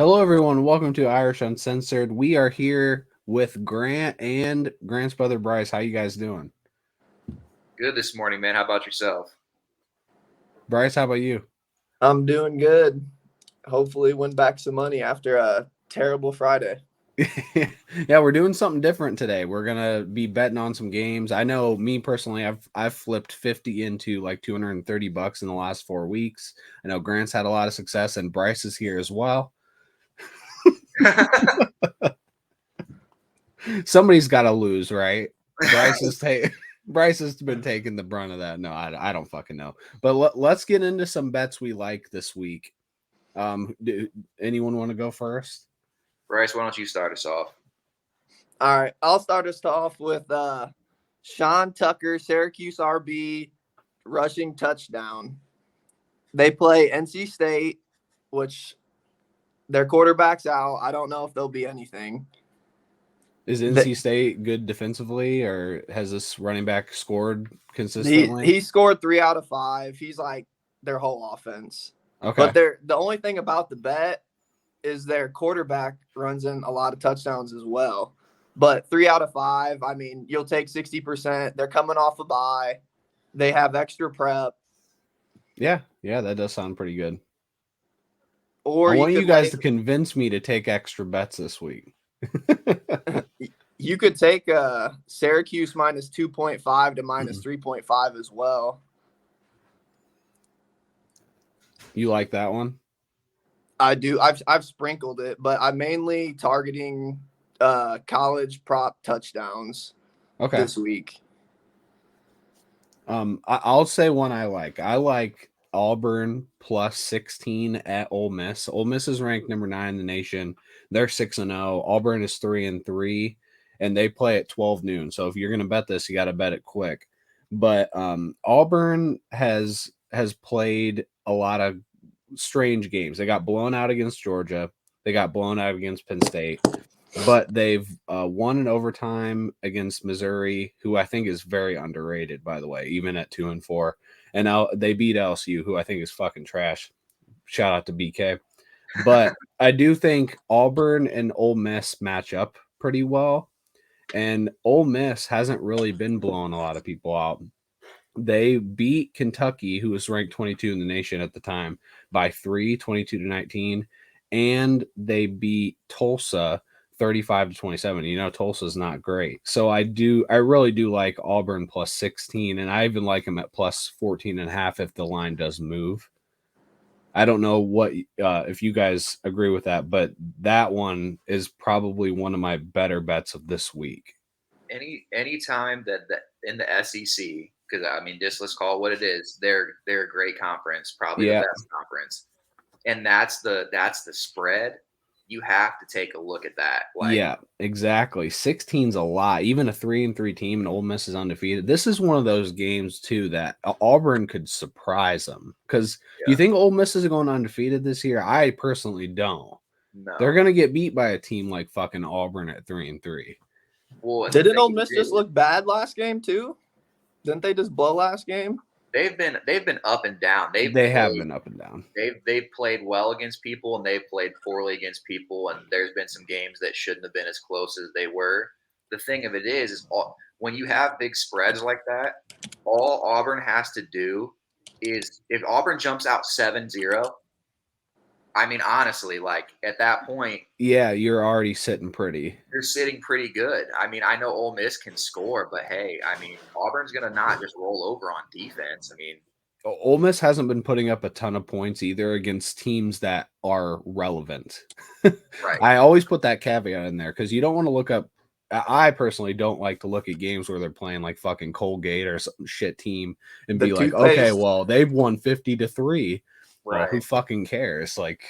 Hello, everyone. Welcome to Irish Uncensored. We are here with Grant and Grant's brother Brice. How you guys doing? Good this morning, man. How about yourself? Brice, how about you? I'm doing good. Hopefully win back some money after a terrible Friday. Yeah, we're doing something different today. We're gonna be betting on some games. I know me personally, I've flipped 50 into like $230 in the last 4 weeks. I know Grant's had a lot of success, and Brice is here as well. Somebody's got to lose, right? Brice is Brice has been taking the brunt of that. No, I don't fucking know. But let's get into some bets we like this week. Do anyone want to go first? Bryce, why don't you start us off? All right, I'll start us off with Sean Tucker, Syracuse RB, rushing touchdown. They play NC State, which their quarterback's out. I don't know if they'll be anything. Is NC State good defensively, or has this running back scored He consistently? he scored 3 out of 5. He's like their whole offense. Okay. But the only thing about the bet is their quarterback runs in a lot of touchdowns as well. But 3 out of 5, I mean, you'll take 60%. They're coming off a bye. They have extra prep. Yeah, that does sound pretty good. Or I you want you could guys lay to convince me to take extra bets this week. you could take Syracuse minus 2.5 to minus 3.5 as well. You like that one? I do. I've sprinkled it, but I'm mainly targeting college prop touchdowns this week. I'll say one I like. I like Auburn plus 16 at Ole Miss. Ole Miss is ranked number 9 in the nation. They're 6-0. Auburn is 3-3, and they play at 12 noon. So if you're gonna bet this, you got to bet it quick. But Auburn has played a lot of strange games. They got blown out against Georgia. They got blown out against Penn State, but they've won in overtime against Missouri, who I think is very underrated, by the way, even at 2-4. And now they beat LSU, who I think is fucking trash. Shout out to BK. But I do think Auburn and Ole Miss match up pretty well. And Ole Miss hasn't really been blowing a lot of people out. They beat Kentucky, who was ranked 22 in the nation at the time, by 3, 22-19. And they beat Tulsa 35-27. You know, Tulsa's not great. So I really do like Auburn plus 16, and I even like them at plus 14.5 if the line does move. I don't know what if you guys agree with that, but that one is probably one of my better bets of this week. Any time that in the SEC, because I mean, just let's call it what it is. They're a great conference, probably the best conference, and that's the spread. You have to take a look at that. Yeah, exactly. 16's a lot. Even a 3-3 team, and Ole Miss is undefeated. This is one of those games too that Auburn could surprise them. Because do you think Ole Miss is going undefeated this year? I personally don't. No, they're gonna get beat by a team like fucking Auburn at 3-3. Well, didn't Ole Miss just look bad last game too? Didn't they just blow last game? They've been up and down. They have been up and down. They've played well against people, and they've played poorly against people. And there's been some games that shouldn't have been as close as they were. The thing of it is when you have big spreads like that, all Auburn has to do is if Auburn jumps out 7-0, I mean, honestly, like at that point, yeah, you're already sitting pretty. You're sitting pretty good. I mean, I know Ole Miss can score, but hey, I mean, Auburn's gonna not just roll over on defense. I mean, Ole Miss hasn't been putting up a ton of points either against teams that are relevant. right. I always put that caveat in there because you don't want to look up. I personally don't like to look at games where they're playing like fucking Colgate or some shit team and be like, okay, well, they've won 50-3. Well, who fucking cares? Like,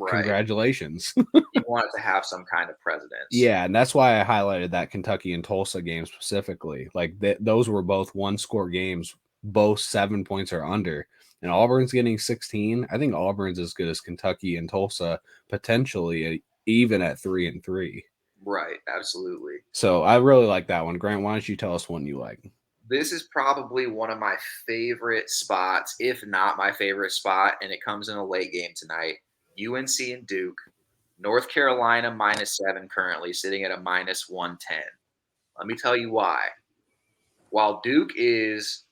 congratulations. You want it to have some kind of precedence. Yeah, and that's why I highlighted that Kentucky and Tulsa game specifically. Like, those were both one-score games, both 7 points or under. And Auburn's getting 16. I think Auburn's as good as Kentucky and Tulsa, potentially even at 3-3. Right, absolutely. So I really like that one. Grant, why don't you tell us one you like? This is probably one of my favorite spots, if not my favorite spot, and it comes in a late game tonight. UNC and Duke. North Carolina -7 currently, sitting at a -110. Let me tell you why. While Duke is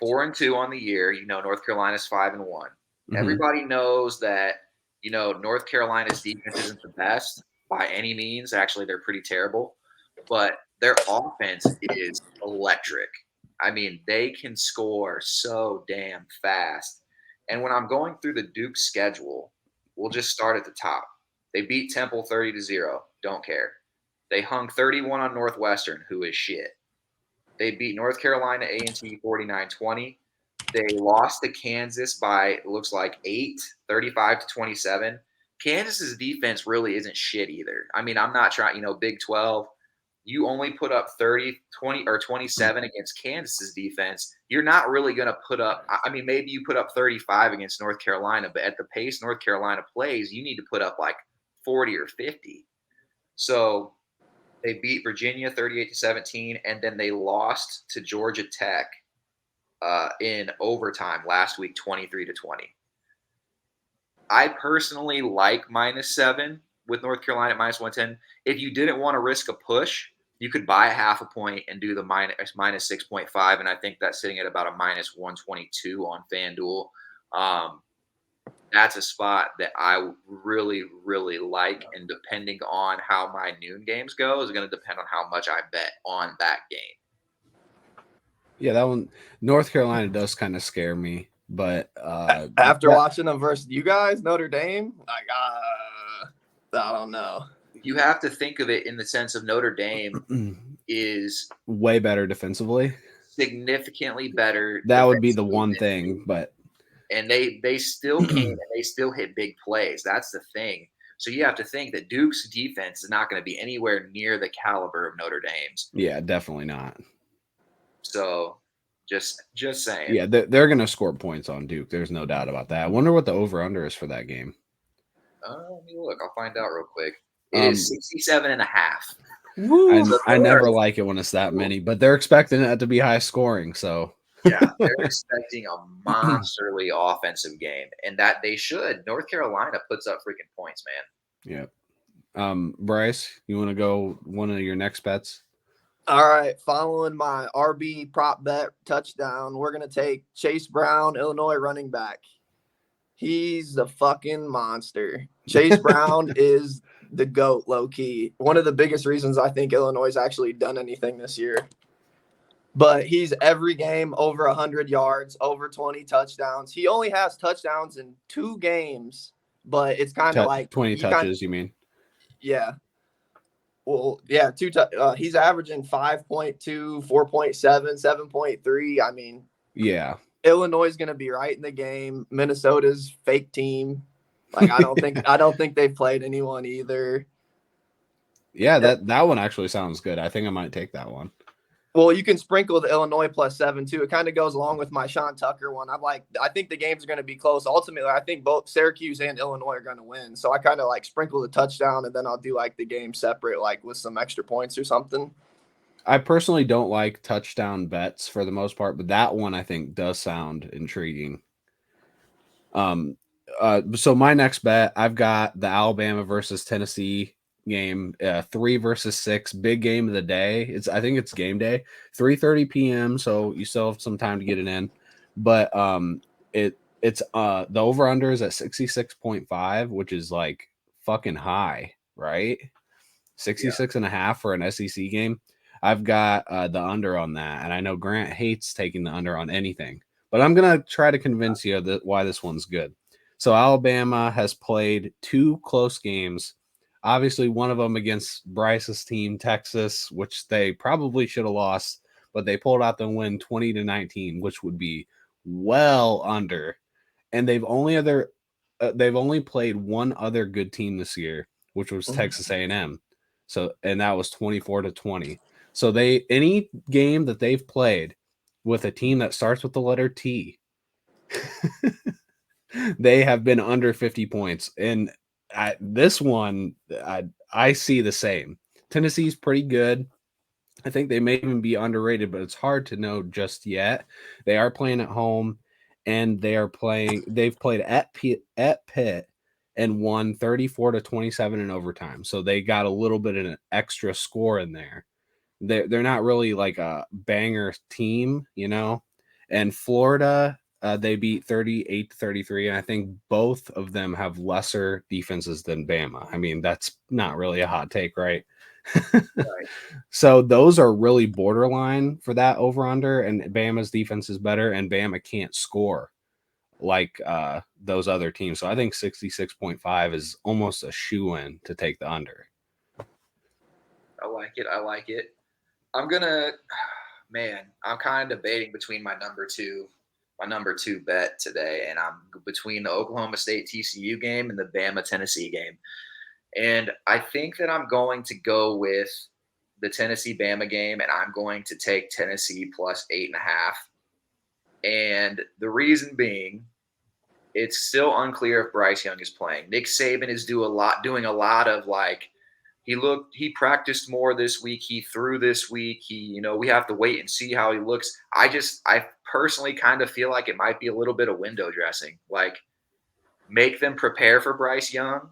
4-2 on the year, North Carolina's 5-1. Everybody knows that, North Carolina's defense isn't the best by any means. Actually, they're pretty terrible, but their offense is electric. I mean, they can score so damn fast. And when I'm going through the Duke schedule, we'll just start at the top. They beat Temple 30-0. Don't care. They hung 31 on Northwestern, who is shit. They beat North Carolina A&T 49-20. They lost to Kansas by, it looks like 8, 35-27. Kansas's defense really isn't shit either. I mean, I'm not trying, Big 12, you only put up 30, 20, or 27 against Kansas's defense. You're not really going to put up, I mean, maybe you put up 35 against North Carolina, but at the pace North Carolina plays, you need to put up like 40 or 50. So they beat Virginia 38-17, and then they lost to Georgia Tech in overtime last week, 23-20. I personally like -7 with North Carolina at -110. If you didn't want to risk a push, you could buy a half a point and do the -6.5, and I think that's sitting at about a -122 on FanDuel. That's a spot that I really, really like, and depending on how my noon games go is going to depend on how much I bet on that game. Yeah, that one, North Carolina does kind of scare me, but after watching them versus you guys, Notre Dame, like I don't know. You have to think of it in the sense of Notre Dame is way better defensively, significantly better. That would be the one thing, but and they still came and they still hit big plays. That's the thing. So you have to think that Duke's defense is not going to be anywhere near the caliber of Notre Dame's. Yeah, definitely not. So just saying. Yeah, they're going to score points on Duke. There's no doubt about that. I wonder what the over-under is for that game. Let me look. I'll find out real quick. It is 67.5. I never like it when it's that many, but they're expecting it to be high scoring. So yeah, they're expecting a monsterly offensive game, and that they should. North Carolina puts up freaking points, man. Yeah. Brice, you want to go one of your next bets? All right, following my RB prop bet touchdown, we're going to take Chase Brown, Illinois running back. He's the fucking monster. Chase Brown is the GOAT, low-key. One of the biggest reasons I think Illinois has actually done anything this year. But he's every game over 100 yards, over 20 touchdowns. He only has touchdowns in 2 games, but it's kind of like 20 touches, you mean? Yeah. Well, yeah, he's averaging 5.2, 4.7, 7.3. I mean, yeah. Illinois is going to be right in the game. Minnesota's fake team. Like I don't think they've played anyone either. Yeah, that one actually sounds good. I think I might take that one. Well, you can sprinkle the Illinois +7 too. It kind of goes along with my Sean Tucker one. I think the games are going to be close. Ultimately, I think both Syracuse and Illinois are going to win. So I kind of like sprinkle the touchdown, and then I'll do like the game separate, like with some extra points or something. I personally don't like touchdown bets for the most part, but that one I think does sound intriguing. So my next bet, I've got the Alabama versus Tennessee game, 3 versus 6, big game of the day. I think it's game day, 3:30 p.m. So you still have some time to get it in, but it's the over under is at 66.5, which is like fucking high, right? 66.5 for an SEC game. I've got the under on that, and I know Grant hates taking the under on anything, but I'm gonna try to convince you that why this one's good. So Alabama has played 2 close games. Obviously, one of them against Brice's team, Texas, which they probably should have lost, but they pulled out the win 20-19, which would be well under. And they've only played one other good team this year, which was Texas A&M. So, and that was 24-20. So any game that they've played with a team that starts with the letter T, they have been under 50 points. And this one, I see the same. Tennessee's pretty good. I think they may even be underrated, but it's hard to know just yet. They are playing at home, and they've played at Pitt, and won 34-27 in overtime. So they got a little bit of an extra score in there. They're not really like a banger team, you know. And Florida, they beat 38-33, and I think both of them have lesser defenses than Bama. I mean, that's not really a hot take, right? Right. So those are really borderline for that over under, and Bama's defense is better, and Bama can't score like those other teams. So I think 66.5 is almost a shoe-in to take the under. I like it. I like it. I'm gonna, man. I'm kind of debating between my number two bet today, and I'm between the Oklahoma State TCU game and the Bama Tennessee game. And I think that I'm going to go with the Tennessee Bama game, and I'm going to take Tennessee plus 8.5. And the reason being, it's still unclear if Bryce Young is playing. Nick Saban is doing a lot of like, he practiced more this week. He threw this week. We have to wait and see how he looks. I personally kind of feel like it might be a little bit of window dressing, like make them prepare for Bryce Young.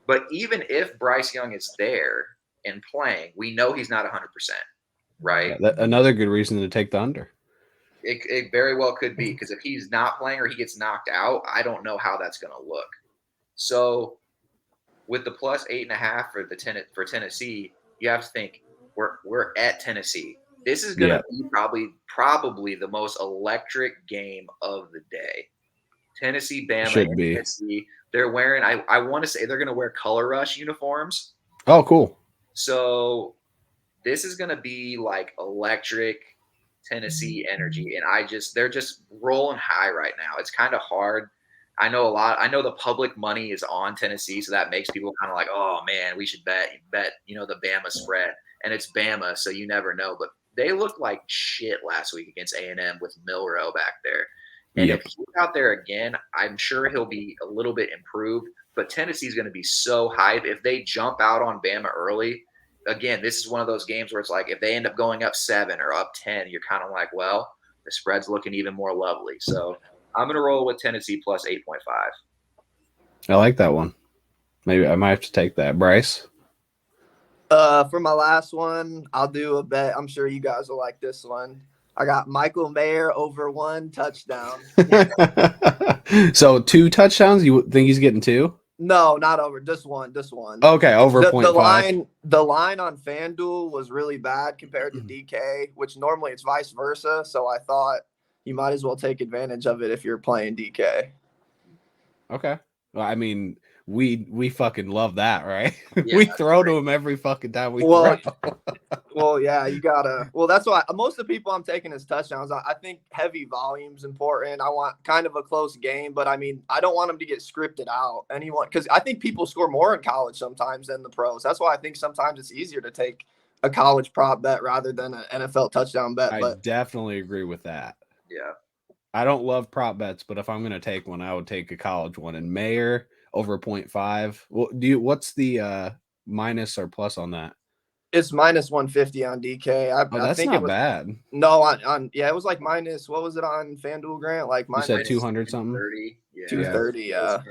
But even if Bryce Young is there and playing, we know he's not 100%, right? Yeah, another good reason to take the under. It very well could be, because if he's not playing or he gets knocked out, I don't know how that's going to look. So with the plus 8.5 for Tennessee, you have to think we're at Tennessee. This is going to be probably the most electric game of the day. Tennessee, Bama, Should be. Tennessee. They're wearing, I want to say they're going to wear Color Rush uniforms. Oh, cool. So this is going to be like electric Tennessee energy. And they're just rolling high right now. It's kind of hard. I know the public money is on Tennessee, so that makes people kind of like, oh man, we should bet, the Bama spread. And it's Bama, so you never know. But they looked like shit last week against A&M with Milroe back there. And if he's out there again, I'm sure he'll be a little bit improved. But Tennessee's going to be so hype. If they jump out on Bama early, again, this is one of those games where it's like if they end up going up 7 or up 10, you're kind of like, well, the spread's looking even more lovely. So I'm going to roll with Tennessee plus 8.5. I like that one. Maybe I might have to take that. Brice? For my last one, I'll do a bet. I'm sure you guys will like this one. I got Michael Mayer over 1 touchdown. So 2 touchdowns? You think he's getting 2? No, not over. Just one. Okay, over 0.5. The line on FanDuel was really bad compared to DK, which normally it's vice versa. So I thought you might as well take advantage of it if you're playing DK. Okay. Well, I mean, we fucking love that, right? Yeah, we throw to him every fucking time we Well, throw. Well, yeah, you gotta. Well, that's why most of the people I'm taking as touchdowns. I think heavy volume's important. I want kind of a close game, but I mean, I don't want them to get scripted out. Because I think people score more in college sometimes than the pros. That's why I think sometimes it's easier to take a college prop bet rather than an NFL touchdown bet. I definitely agree with that. Yeah. I don't love prop bets, but if I'm going to take one, I would take a college one. And Mayer over 0.5. Well, what's the minus or plus on that? It's minus 150 on DK. That's think not it was bad. No, it was like minus. What was it on FanDuel, Grant? Like minus, you said 200 something. 230. Yeah. 230. Yeah.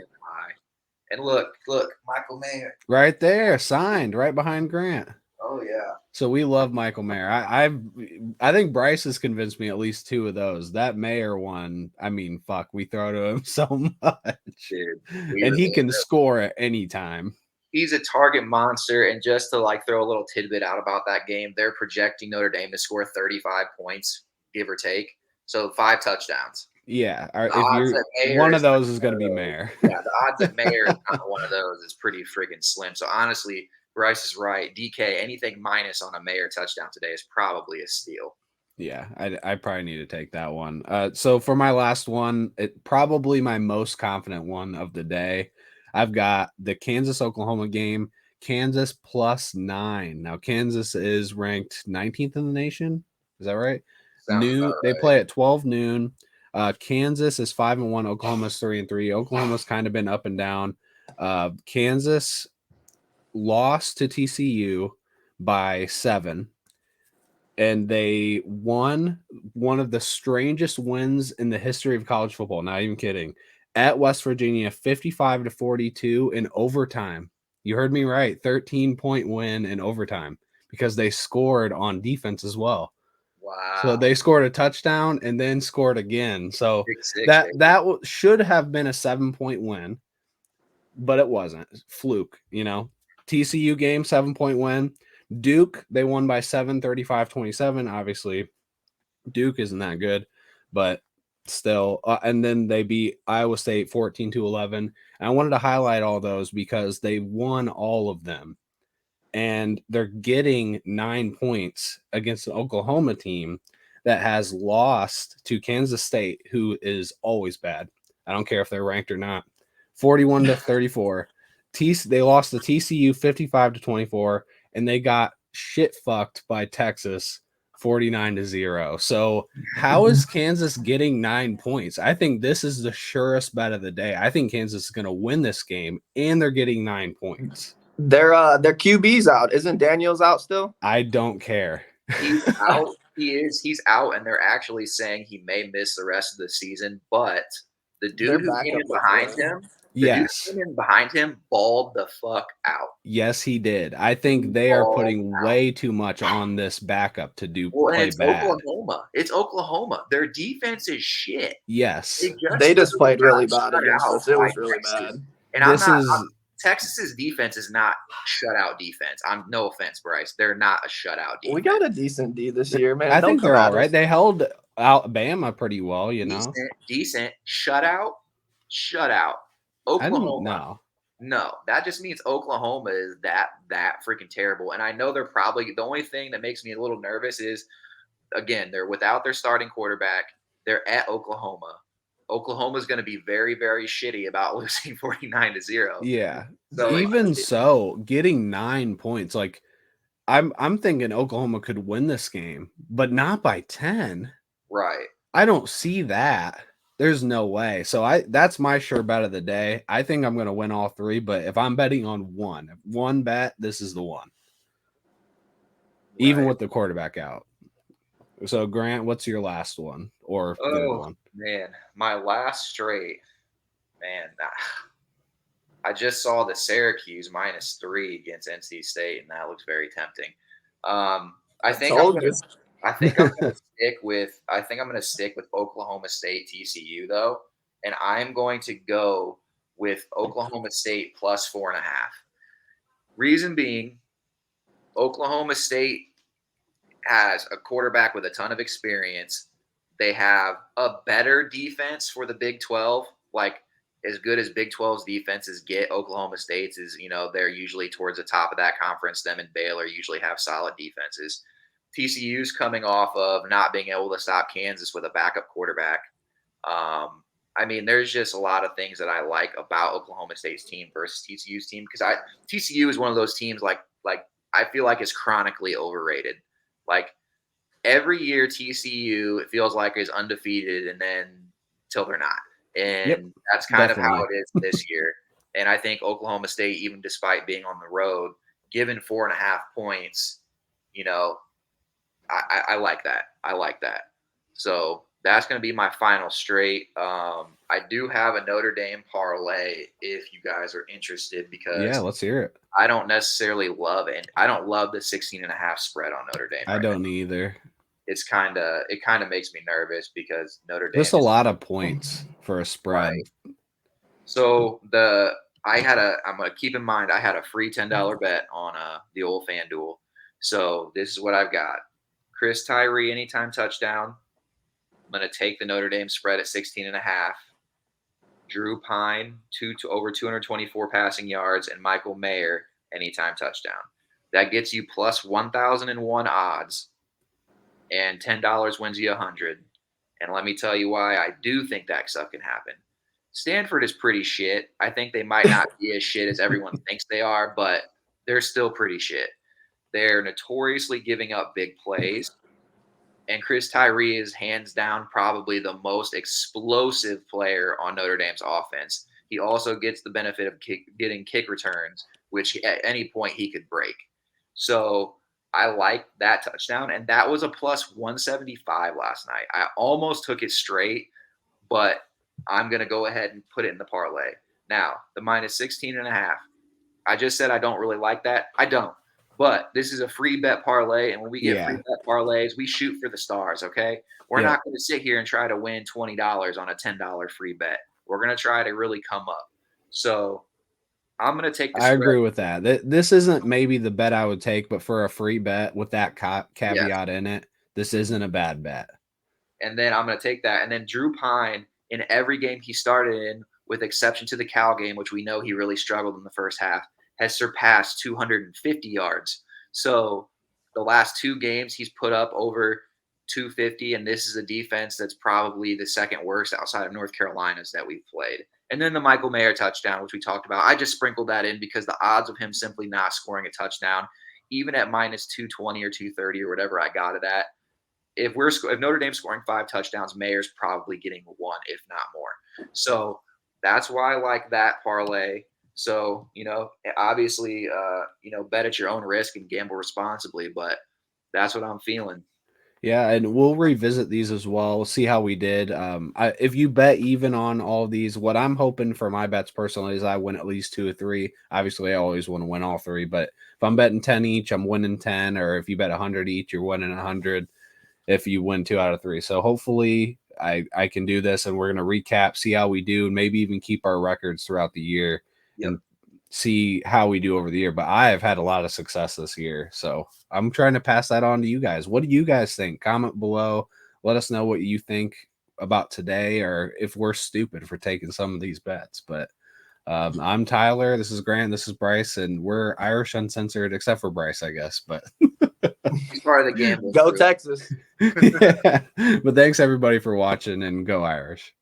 And look, Michael Mayer right there, signed right behind Grant. Oh yeah. So we love Michael Mayer. I think Brice has convinced me at least 2 of those. That Mayer one, I mean, fuck, we throw to him so much. Dude, and he can score at any time. He's a target monster. And just to like throw a little tidbit out about that game, they're projecting Notre Dame to score 35 points, give or take. So 5 touchdowns. Yeah. One of those is going to be Mayer. Yeah, the odds that Mayer is not one of those is pretty friggin' slim. So honestly, Brice is right. DK, anything minus on a Mayer touchdown today is probably a steal. Yeah, I probably need to take that one. So for my last one, probably my most confident one of the day, I've got the Kansas-Oklahoma game, Kansas plus 9. Now, Kansas is ranked 19th in the nation. Is that right? Right. They play at 12 noon. Kansas is 5-1. Oklahoma's 3-3. Oklahoma's kind of been up and down. Kansas lost to TCU by 7. And they won one of the strangest wins in the history of college football. Not even kidding. at West Virginia, 55-42 in overtime. You heard me right. 13-point win in overtime because they scored on defense as well. Wow. So they scored a touchdown and then scored again. So Six, should have been a 7-point win, but it wasn't. Fluke, TCU game, 7-point win. Duke, they won by 7, 35-27. Obviously, Duke isn't that good, but still. And then they beat Iowa State 14-11. And I wanted to highlight all those because they won all of them. And they're getting 9 points against an Oklahoma team that has lost to Kansas State, who is always bad. I don't care if they're ranked or not. 41-34. They lost to TCU 55-24, and they got shit fucked by Texas 49-0. So how is Kansas getting 9 points? I think this is the surest bet of the day. I think Kansas is going to win this game, and they're getting 9 points. Their QB's out. Isn't Daniels out still? I don't care. He's out. He's out, and they're actually saying he may miss the rest of the season. But the dude who came in behind him, balled the fuck out. Yes, he did. I think they are putting way too much on this backup to play bad. Oklahoma. It's Oklahoma. Their defense is shit. Yes, they just played really bad against us. It was really bad. And Texas's defense is not shutout defense. I'm no offense, Brice. They're not a shutout defense. We got a decent D this year, man. I think they're all right. They held Alabama pretty well, Decent. Shutout. Oklahoma. No, that just means Oklahoma is that freaking terrible. And I know they're probably the only thing that makes me a little nervous is, again, they're without their starting quarterback. They're at Oklahoma. Oklahoma's going to be very, very shitty about losing 49-0. Yeah. So getting 9 points, like I'm thinking Oklahoma could win this game, but not by 10. Right. I don't see that. There's no way. So that's my sure bet of the day. I think I'm going to win all three, but if I'm betting on one bet, this is the one. Right. Even with the quarterback out. So Grant, what's your last one or good one? Man, my last straight, man. I just saw the Syracuse -3 against NC State, and that looks very tempting. I think I'm going to stick with Oklahoma State TCU though, and I'm going to go with Oklahoma State +4.5. Reason being, Oklahoma State has a quarterback with a ton of experience. They have a better defense for the Big 12, like as good as Big 12's defenses get. Oklahoma State's is, they're usually towards the top of that conference. Them and Baylor usually have solid defenses. TCU's coming off of not being able to stop Kansas with a backup quarterback. There's just a lot of things that I like about Oklahoma State's team versus TCU's team, because TCU is one of those teams like I feel like is chronically overrated. Like every year TCU, it feels like is undefeated, and then till they're not. And that's kind of how it is this year. And I think Oklahoma State, even despite being on the road, given 4.5 points, I like that. I like that. So that's going to be my final straight. I do have a Notre Dame parlay if you guys are interested, because let's hear it. I don't necessarily love it. I don't love the 16.5 spread on Notre Dame. I don't either. It kind of makes me nervous because Notre Dame. There's a lot of points for a spread. Right. So I'm going to keep in mind I had a free $10 bet on the old FanDuel. So this is what I've got. Chris Tyree anytime touchdown. I'm going to take the Notre Dame spread at 16.5. Drew Pine over 224 passing yards, and Michael Mayer anytime touchdown. That gets you plus 1,001 odds, and $10 wins you 100. And let me tell you why I do think that stuff can happen. Stanford is pretty shit. I think they might not be as shit as everyone thinks they are, but they're still pretty shit. They're notoriously giving up big plays. And Chris Tyree is hands down probably the most explosive player on Notre Dame's offense. He also gets the benefit of getting kick returns, which at any point he could break. So I like that touchdown. And that was a plus 175 last night. I almost took it straight, but I'm going to go ahead and put it in the parlay. Now, the minus 16.5. I just said I don't really like that. I don't. But this is a free bet parlay, and when we get free bet parlays, we shoot for the stars, okay? We're not going to sit here and try to win $20 on a $10 free bet. We're going to try to really come up. So I'm going to take the I spread. agree with that. This isn't maybe the bet I would take, but for a free bet with that caveat in it, this isn't a bad bet. And then I'm going to take that. And then Drew Pine, in every game he started in, with exception to the Cal game, which we know he really struggled in the first half, has surpassed 250 yards. So the last 2 games he's put up over 250, and this is a defense that's probably the second worst outside of North Carolina's that we've played. And then the Michael Mayer touchdown, which we talked about, I just sprinkled that in because the odds of him simply not scoring a touchdown, even at minus 220 or 230 or whatever I got it at, if Notre Dame's scoring 5 touchdowns, Mayer's probably getting 1, if not more. So that's why I like that parlay. So, obviously, bet at your own risk and gamble responsibly, but that's what I'm feeling. Yeah, and we'll revisit these as well. We'll see how we did. If you bet even on all of these, what I'm hoping for my bets personally is I win at least 2 or 3. Obviously, I always want to win all 3, but if I'm betting 10 each, I'm winning 10. Or if you bet 100 each, you're winning 100 if you win 2 out of 3. So hopefully I can do this, and we're going to recap, see how we do, and maybe even keep our records throughout the year and see how we do over the year. But I have had a lot of success this year, so I'm trying to pass that on to you guys. What do you guys think? Comment below. Let us know what you think about today, or if we're stupid for taking some of these bets. But I'm Tyler. This is Grant. This is Brice, and we're Irish Uncensored, except for Brice, I guess. But he's part of the game. Go Texas. Yeah. But thanks everybody for watching, and go Irish.